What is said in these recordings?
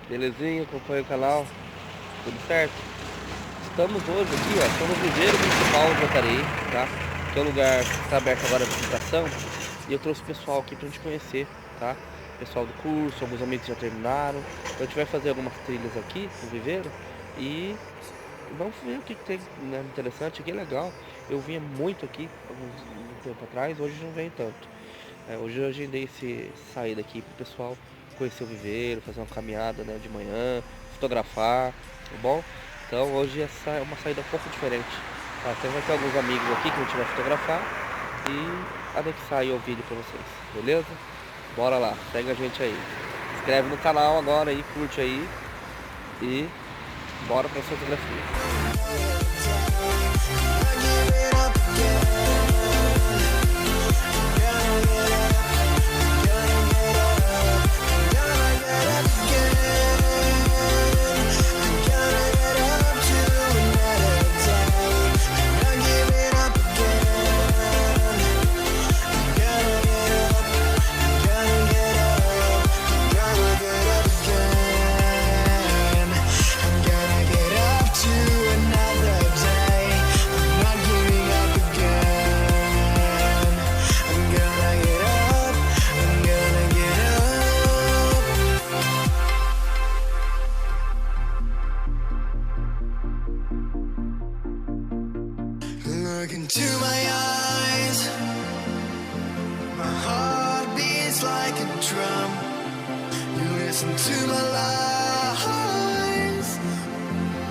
Belezinha? Acompanha o canal? Tudo certo? Estamos hoje aqui, ó, estamos no Viveiro Municipal de Jacareí, tá? Que é um lugar que está aberto agora para visitação. E eu trouxe o pessoal aqui pra gente conhecer, tá? Pessoal do curso, alguns amigos já terminaram. Então a gente vai fazer algumas trilhas aqui no Viveiro e vamos ver o que que tem, né, interessante. Aqui é legal. Eu vinha muito aqui um tempo atrás, hoje não venho tanto. Hoje eu agendei esse saída aqui pro pessoal conhecer o viveiro, fazer uma caminhada, né, de manhã, fotografar, tá bom? Então hoje essa é uma saída um pouco diferente. Tá? Então vai ter alguns amigos aqui que a gente vai fotografar e anexar aí o vídeo pra vocês, beleza? Bora lá, segue a gente aí. Se inscreve no canal agora aí, curte aí e bora pra fotografia. Look into my eyes, my heart beats like a drum. You listen to my lies.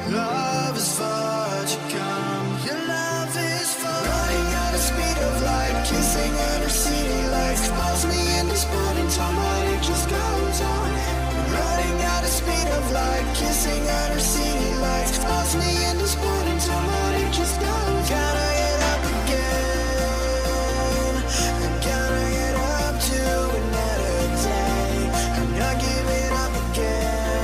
Love is far to come. Your love is far. Running at the speed of light, kissing under city lights. Calls me in this morning time, but it just goes on. Running at the speed of light, kissing under city lights. Calls me in this morning time, but it just goes on. Gotta get up again. I gotta get up to another day. I'm not giving up again.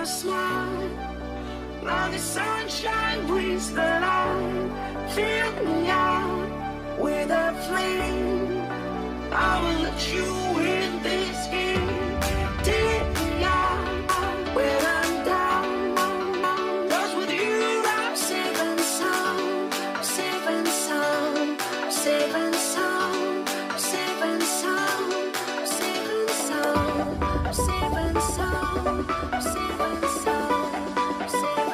smile. Now the sunshine brings the light. Fill me out with a flame. I will let you in this game. Take me out when I'm down. 'Cause with you I'm safe and sound. I'm safe and sound. I'm safe and sound. I'm safe and sound. I'm safe and sound. I'm safe and sound. I'm safe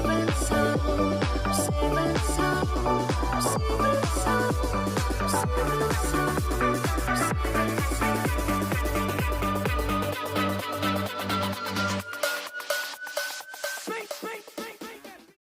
and sound. I'm safe and sound. I'm safe and sound.